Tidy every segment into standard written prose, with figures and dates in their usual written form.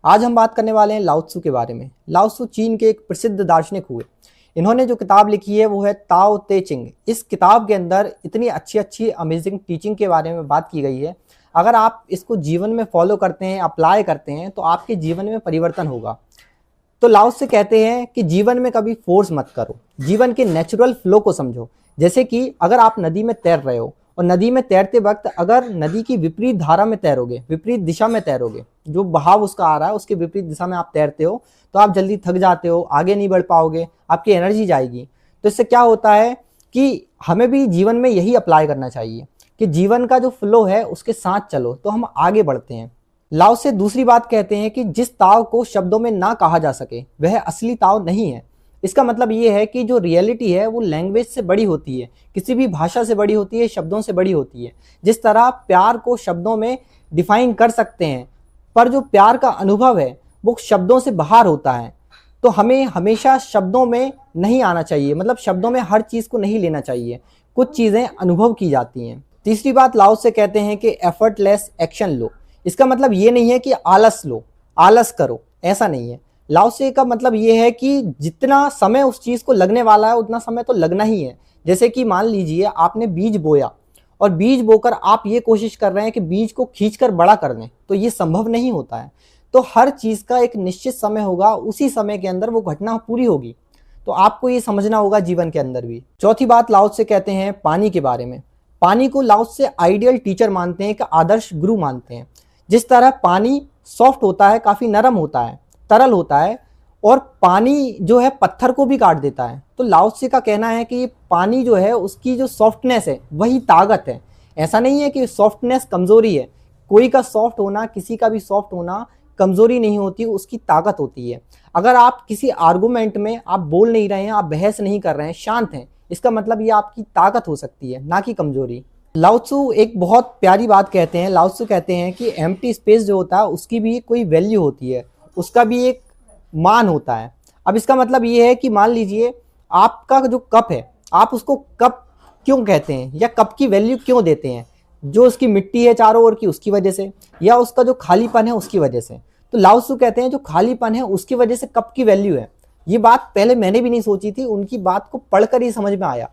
आज हम बात करने वाले हैं लाओ त्सु के बारे में। लाओ त्सु चीन के एक प्रसिद्ध दार्शनिक हुए। इन्होंने जो किताब लिखी है वो है ताओ ते चिंग। इस किताब के अंदर इतनी अच्छी अच्छी अमेजिंग टीचिंग के बारे में बात की गई है। अगर आप इसको जीवन में फॉलो करते हैं, अप्लाई करते हैं, तो आपके जीवन में परिवर्तन होगा। तो लाओ से कहते हैं कि जीवन में कभी फोर्स मत करो, जीवन के नेचुरल फ्लो को समझो। जैसे कि अगर आप नदी में तैर रहे हो और नदी में तैरते वक्त अगर नदी की विपरीत धारा में तैरोगे, विपरीत दिशा में तैरोगे, जो बहाव उसका आ रहा है उसके विपरीत दिशा में आप तैरते हो, तो आप जल्दी थक जाते हो, आगे नहीं बढ़ पाओगे, आपकी एनर्जी जाएगी। तो इससे क्या होता है कि हमें भी जीवन में यही अप्लाई करना चाहिए कि जीवन का जो फ्लो है उसके साथ चलो तो हम आगे बढ़ते हैं। लाओ से दूसरी बात कहते हैं कि जिस ताव को शब्दों में ना कहा जा सके वह असली ताव नहीं है। इसका मतलब ये है कि जो रियलिटी है वो लैंग्वेज से बड़ी होती है, किसी भी भाषा से बड़ी होती है, शब्दों से बड़ी होती है। जिस तरह प्यार को शब्दों में डिफाइन कर सकते हैं, पर जो प्यार का अनुभव है वो शब्दों से बाहर होता है। तो हमें हमेशा शब्दों में नहीं आना चाहिए, मतलब शब्दों में हर चीज़ को नहीं लेना चाहिए, कुछ चीज़ें अनुभव की जाती हैं। तीसरी बात लाओ से कहते हैं कि एफर्टलेस एक्शन लो। इसका मतलब ये नहीं है कि आलस लो, आलस करो, ऐसा नहीं है। लाओ से का मतलब ये है कि जितना समय उस चीज़ को लगने वाला है उतना समय तो लगना ही है। जैसे कि मान लीजिए आपने बीज बोया और बीज बोकर आप ये कोशिश कर रहे हैं कि बीज को खींचकर बड़ा कर दें, तो ये संभव नहीं होता है। तो हर चीज़ का एक निश्चित समय होगा, उसी समय के अंदर वो घटना पूरी होगी। तो आपको ये समझना होगा जीवन के अंदर भी। चौथी बात लाओ से कहते हैं पानी के बारे में। पानी को लाओ से आइडियल टीचर मानते हैं, कि आदर्श गुरु मानते हैं। जिस तरह पानी सॉफ्ट होता है, काफ़ी नरम होता है, तरल होता है, और पानी जो है पत्थर को भी काट देता है। तो लाओ त्से का कहना है कि ये पानी जो है उसकी जो सॉफ्टनेस है वही ताकत है। ऐसा नहीं है कि सॉफ्टनेस कमज़ोरी है। कोई का सॉफ्ट होना, किसी का भी सॉफ्ट होना कमज़ोरी नहीं होती, उसकी ताकत होती है। अगर आप किसी आर्गूमेंट में आप बोल नहीं रहे हैं, आप बहस नहीं कर रहे हैं, शांत हैं, इसका मतलब ये आपकी ताकत हो सकती है, ना कि कमज़ोरी। लाओ त्सु एक बहुत प्यारी बात कहते हैं। लाओ त्सु कहते हैं कि एम्प्टी स्पेस जो होता है उसकी भी कोई वैल्यू होती है, उसका भी एक मान होता है। अब इसका मतलब ये है कि मान लीजिए आपका जो कप है, आप उसको कप क्यों कहते हैं या कप की वैल्यू क्यों देते हैं? जो उसकी मिट्टी है चारों ओर की उसकी वजह से, या उसका जो खालीपन है उसकी वजह से। तो लाओ त्सु कहते हैं जो खालीपन है उसकी वजह से कप की वैल्यू है। ये बात पहले मैंने भी नहीं सोची थी, उनकी बात को पढ़कर ही समझ में आया।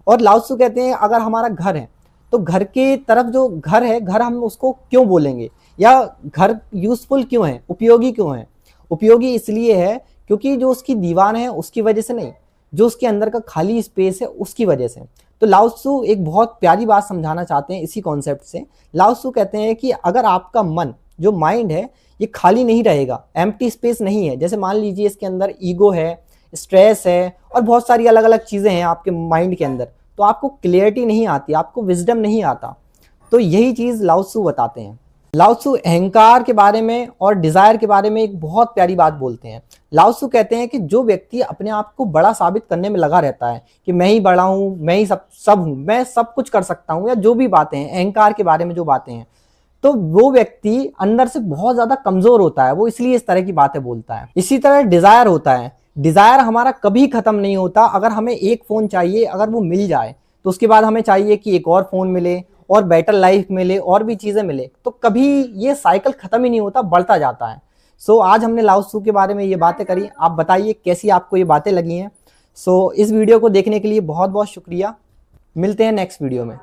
और लाओ त्सु कहते हैं अगर हमारा घर है तो घर के तरफ जो घर है, घर हम उसको क्यों बोलेंगे, या घर यूजफुल क्यों है, उपयोगी क्यों है? उपयोगी इसलिए है क्योंकि जो उसकी दीवार है उसकी वजह से नहीं, जो उसके अंदर का खाली स्पेस है उसकी वजह से। तो लाओ त्सु एक बहुत प्यारी बात समझाना चाहते हैं इसी कॉन्सेप्ट से। लाओ त्सु कहते हैं कि अगर आपका मन, जो माइंड है, ये खाली नहीं रहेगा, एम्प्टी स्पेस नहीं है, जैसे मान लीजिए इसके अंदर ईगो है, स्ट्रेस है और बहुत सारी अलग अलग चीज़ें हैं आपके माइंड के अंदर, तो आपको क्लियरिटी नहीं आती, आपको विजडम नहीं आता। तो यही चीज़ लाओ त्सु बताते हैं। लाओ त्सु अहंकार के बारे में और डिज़ायर के बारे में एक बहुत प्यारी बात बोलते हैं। लाओ त्सु कहते हैं कि जो व्यक्ति अपने आप को बड़ा साबित करने में लगा रहता है कि मैं ही बड़ा हूँ, मैं ही सब हूँ, मैं सब कुछ कर सकता हूँ, या जो भी बातें हैं अहंकार के बारे में जो बातें हैं, तो वो व्यक्ति अंदर से बहुत ज़्यादा कमज़ोर होता है, वो इसलिए इस तरह की बातें बोलता है। इसी तरह डिज़ायर होता है। डिज़ायर हमारा कभी ख़त्म नहीं होता। अगर हमें एक फ़ोन चाहिए, अगर वो मिल जाए, तो उसके बाद हमें चाहिए कि एक और फ़ोन मिले और बेटर लाइफ मिले और भी चीज़ें मिले, तो कभी ये साइकिल ख़त्म ही नहीं होता, बढ़ता जाता है। सो आज हमने लाओ त्सु के बारे में ये बातें करी। आप बताइए कैसी आपको ये बातें लगी हैं। सो इस वीडियो को देखने के लिए बहुत बहुत शुक्रिया। मिलते हैं नेक्स्ट वीडियो में।